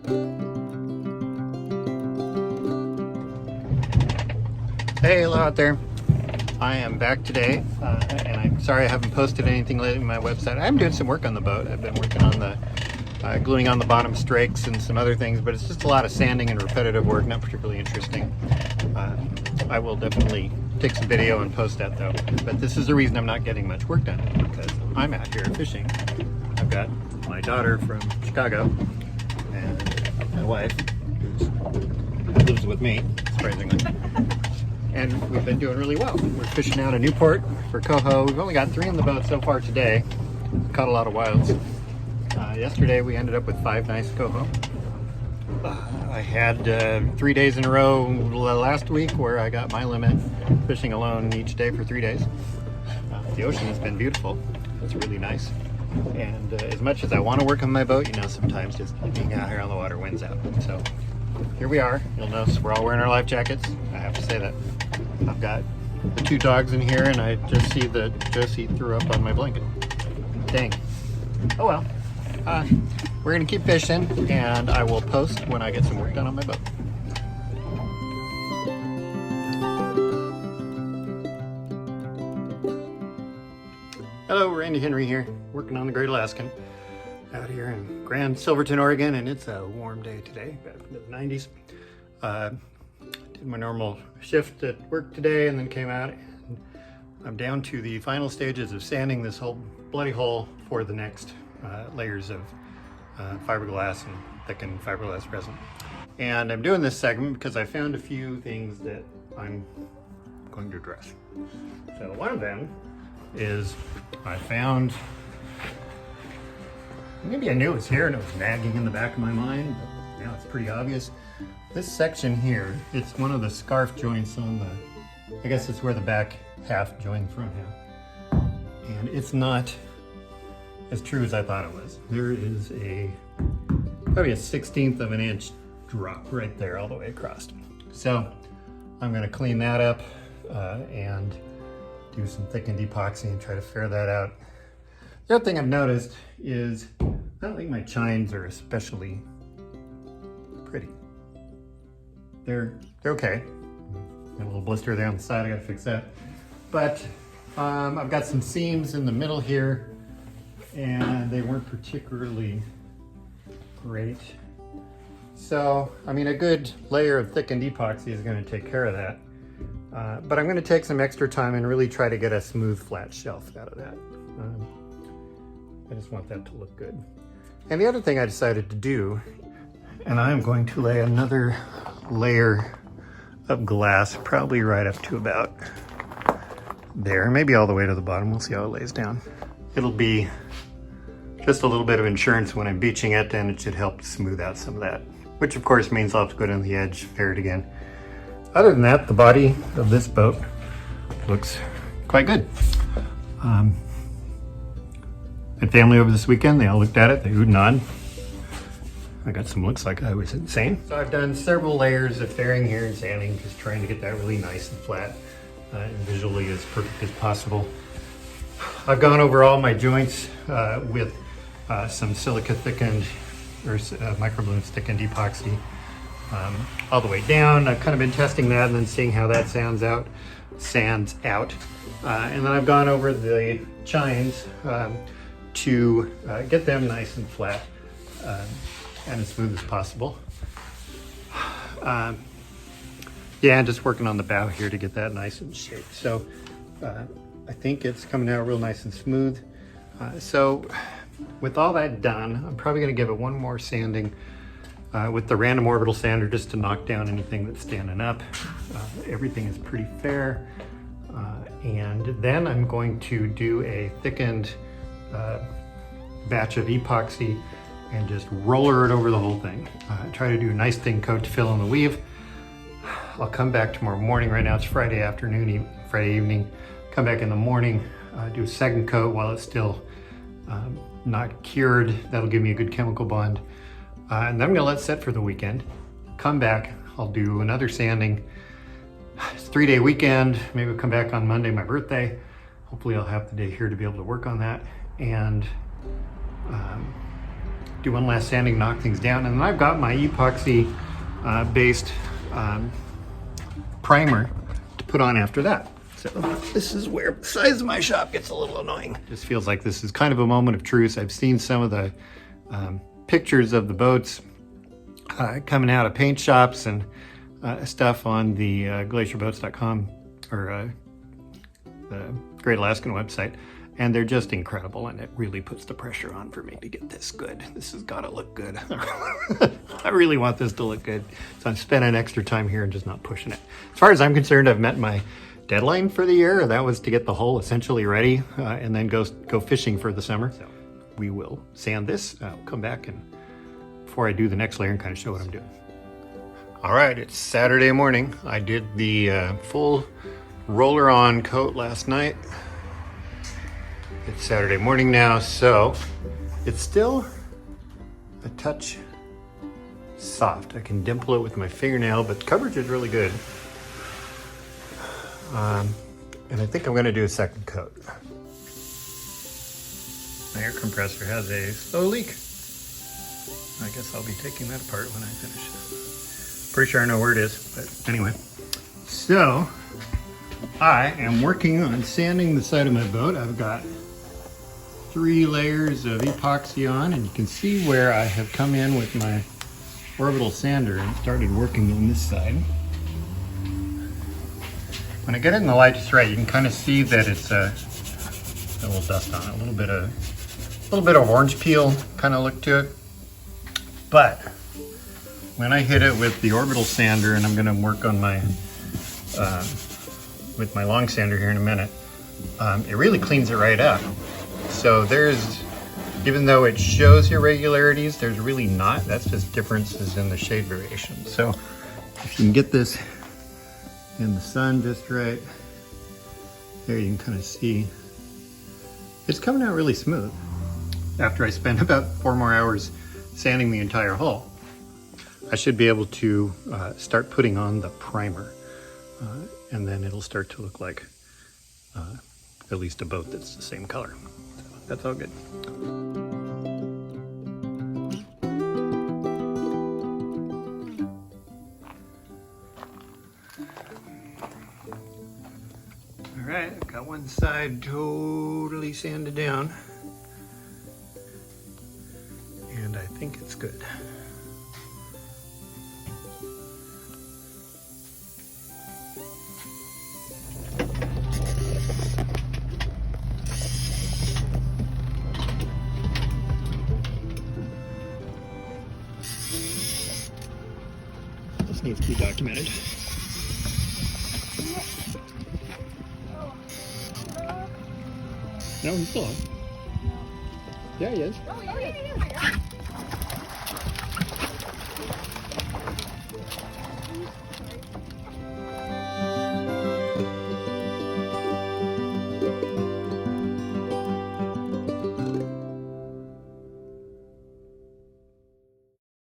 Hey, hello out there. I am back today, and I'm sorry I haven't posted anything lately on my website. I'm doing some work on the boat. I've been working on the gluing on the bottom strakes and some other things, but it's just a lot of sanding and repetitive work, not particularly interesting. I will definitely take some video and post that though. But this is the reason I'm not getting much work done, because I'm out here fishing. I've got my daughter from Chicago and my wife, who lives with me, surprisingly. And we've been doing really well. We're fishing out of Newport for coho. We've only got 3 in the boat so far today. Caught a lot of wilds. Yesterday we ended up with 5 nice coho. I had 3 days in a row last week where I got my limit fishing alone each day for 3 days. The ocean has been beautiful. It's really nice. And as much as I want to work on my boat, you know, sometimes just being out here on the water wins out. So here we are. You'll notice we're all wearing our life jackets. I have to say that. I've got the 2 dogs in here, and I just see that Josie threw up on my blanket. Dang. Oh well. We're gonna keep fishing, and I will post when I get some work done on my boat. Hello, Randy Henry here, working on the Great Alaskan out here in Grand Silverton, Oregon, and it's a warm day today, back in the 90s. Did my normal shift at work today and then came out, and I'm down to the final stages of sanding this whole bloody hole for the next layers of fiberglass and thickened fiberglass resin. And I'm doing this segment because I found a few things that I'm going to address. So one of them is I found, maybe I knew it was here and it was nagging in the back of my mind, but now it's pretty obvious. This section here, it's one of the scarf joints on the, I guess it's where the back half joined the front half. And it's not as true as I thought it was. There is probably a 1/16 of an inch drop right there all the way across. So I'm gonna clean that up and do some thickened epoxy and try to fare that out. The other thing I've noticed is I don't think my chines are especially pretty. They're okay. Got a little blister there on the side, I gotta fix that. But I've got some seams in the middle here, and they weren't particularly great. So, I mean, a good layer of thickened epoxy is gonna take care of that. But I'm gonna take some extra time and really try to get a smooth, flat shelf out of that. I just want that to look good. And the other thing I decided to do, and I'm going to lay another layer of glass, probably right up to about there, maybe all the way to the bottom. We'll see how it lays down. It'll be just a little bit of insurance when I'm beaching it, and it should help smooth out some of that, which of course means I'll have to go down the edge, fare it again. Other than that, the body of this boat looks quite good. Had family over this weekend. They all looked at it, they oohed and awed. I got some looks like I was insane. So I've done several layers of fairing here and sanding, just trying to get that really nice and flat and visually as perfect as possible. I've gone over all my joints with some silica thickened or microballoons thickened epoxy all the way down. I've kind of been testing that and then seeing how that sands out. And then I've gone over the chines to get them nice and flat and as smooth as possible. Yeah, and just working on the bow here to get that nice and shaped. So I think it's coming out real nice and smooth. So with all that done, I'm probably gonna give it one more sanding with the random orbital sander just to knock down anything that's standing up. Everything is pretty fair. And then I'm going to do a thickened batch of epoxy and just roller it over the whole thing. Try to do a nice thin coat to fill in the weave. I'll come back tomorrow morning. Right now it's Friday afternoon, Friday evening. Come back in the morning, do a second coat while it's still not cured. That'll give me a good chemical bond. And then I'm gonna let it set for the weekend. Come back, I'll do another sanding. It's a 3-day weekend. Maybe I'll come back on Monday, my birthday. Hopefully I'll have the day here to be able to work on that. And do one last sanding, knock things down, and then I've got my epoxy based primer to put on after that. So this is where the size of my shop gets a little annoying. Just feels like this is kind of a moment of truth. I've seen some of the pictures of the boats coming out of paint shops and stuff on the glacierboats.com or the Great Alaskan website, and they're just incredible, and it really puts the pressure on for me to get this good. This has got to look good. I really want this to look good, so I'm spending extra time here and just not pushing it. As far as I'm concerned, I've met my deadline for the year. That was to get the hull essentially ready and then go fishing for the summer. So we will sand this. I'll come back and before I do the next layer and kind of show what I'm doing. All right, it's Saturday morning. I did the full roller on coat last night. It's Saturday morning now, so it's still a touch soft. I can dimple it with my fingernail, but coverage is really good. And I think I'm going to do a second coat. My air compressor has a slow leak. I guess I'll be taking that apart when I finish. Pretty sure I know where it is, but anyway. So, I am working on sanding the side of my boat. I've got 3 layers of epoxy on, and you can see where I have come in with my orbital sander and started working on this side. When I get it in the light just right, you can kind of see that it's a little dust on it, a little bit of orange peel kind of look to it. But when I hit it with the orbital sander, and I'm going to work on my with my long sander here in a minute, it really cleans it right up. So even though it shows irregularities, there's really not. That's just differences in the shade variation. So if you can get this in the sun just right, there you can kind of see it's coming out really smooth after I spend about 4 more hours sanding the entire hull. I should be able to start putting on the primer and then it'll start to look like at least a boat that's the same color. So that's all good. All right, I've got one side totally sanded down, and I think it's good. This needs to be documented. No, he's still on. Yeah, he is. Oh, yeah.